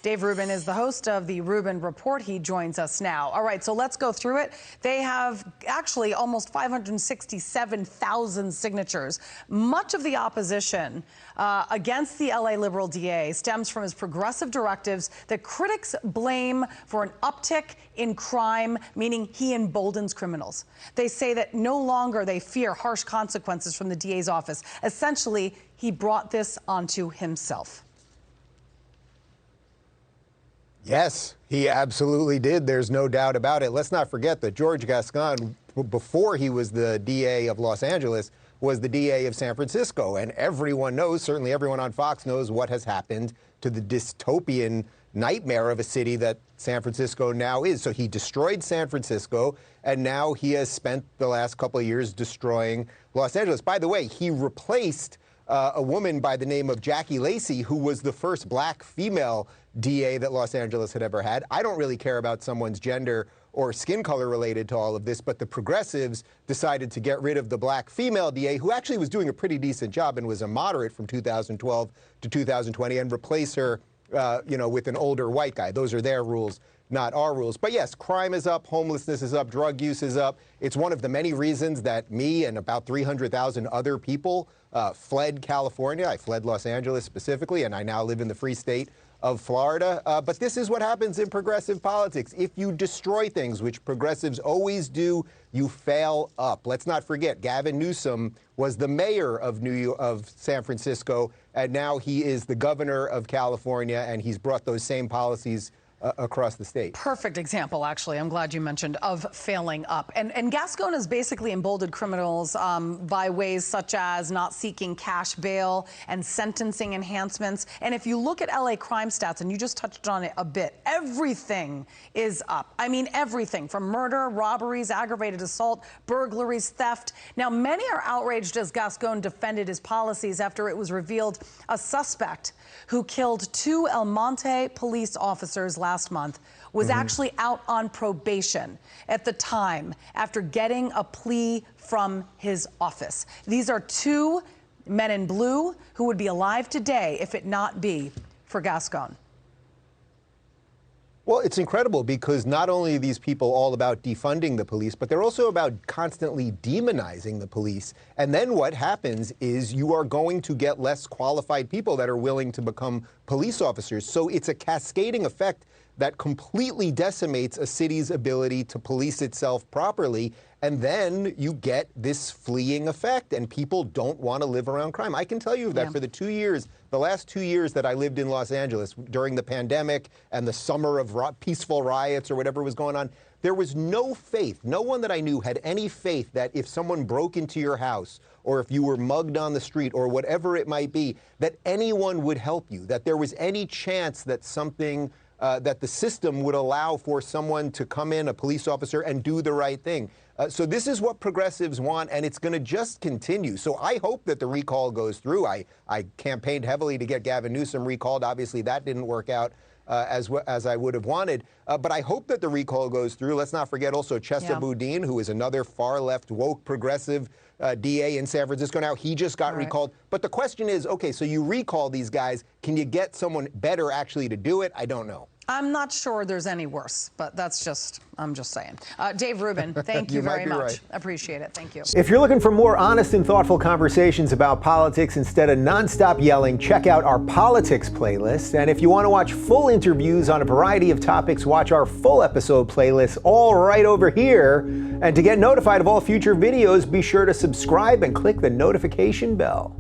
Dave Rubin is the host of the Rubin Report. He joins us now. All right, so let's go through it. They have actually almost 567,000 signatures. Much of the opposition against the LA Liberal DA stems from his progressive directives that critics blame for an uptick in crime, meaning he emboldens criminals. They say that no longer they fear harsh consequences from the DA's office. Essentially, he brought this onto himself. Yes, he absolutely did. There's no doubt about it. Let's not forget that George Gascon, before he was the DA of Los Angeles, was the DA of San Francisco. And everyone knows, certainly everyone on Fox knows, what has happened to the dystopian nightmare of a city that San Francisco now is. So he destroyed San Francisco, and now he has spent the last couple of years destroying Los Angeles. By the way, he replaced a woman by the name of Jackie Lacey, who was the first black female DA that Los Angeles had ever had. I don't really care about someone's gender or skin color related to all of this, but the progressives decided to get rid of the black female DA, who actually was doing a pretty decent job and was a moderate from 2012 to 2020, and replace her with an older white guy. Those are their rules, not our rules. But yes, crime is up, homelessness is up, drug use is up. It's one of the many reasons that me and about 300,000 other people fled California. I fled Los Angeles specifically, and I now live in the free state of Florida. But this is what happens in progressive politics. If you destroy things, which progressives always do, you fail up. Let's not forget, Gavin Newsom was the mayor of San Francisco, and now he is the governor of California, and he's brought those same policies across the state. Perfect example, actually. I'm glad you mentioned of failing up. And Gascon has basically emboldened criminals by ways such as not seeking cash bail and sentencing enhancements. And if you look at LA crime stats, and you just touched on it a bit, everything is up. I mean, everything from murder, robberies, aggravated assault, burglaries, theft. Now, many are outraged as Gascon defended his policies after it was revealed a suspect who killed 2 El Monte police officers last month was actually out on probation at the time after getting a plea from his office. These are 2 men in blue who would be alive today if it not be for Gascon. Well, it's incredible because not only are these people all about defunding the police, but they're also about constantly demonizing the police. And then what happens is you are going to get less qualified people that are willing to become police officers. So it's a cascading effect that completely decimates a city's ability to police itself properly. And then you get this fleeing effect, and people don't want to live around crime. I can tell you that for the last 2 years that I lived in Los Angeles during the pandemic and the summer of peaceful riots or whatever was going on, there was no faith. No one that I knew had any faith that if someone broke into your house or if you were mugged on the street or whatever it might be, that anyone would help you, that there was any chance that that the system would allow for someone to come in, a police officer, and do the right thing. So this is what progressives want, and it's going to just continue. So I hope that the recall goes through. I campaigned heavily to get Gavin Newsom recalled. Obviously, that didn't work out as I would have wanted. But I hope that the recall goes through. Let's not forget also Chesa Boudin, who is another far-left, woke, progressive DA in San Francisco now. He just got recalled. But the question is, okay, so you recall these guys. Can you get someone better actually to do it? I don't know. I'm not sure there's any worse, but I'm just saying. Dave Rubin, thank you very much. Right. Appreciate it. Thank you. If you're looking for more honest and thoughtful conversations about politics instead of nonstop yelling, check out our politics playlist. And if you want to watch full interviews on a variety of topics, watch our full episode playlist all right over here. And to get notified of all future videos, be sure to subscribe and click the notification bell.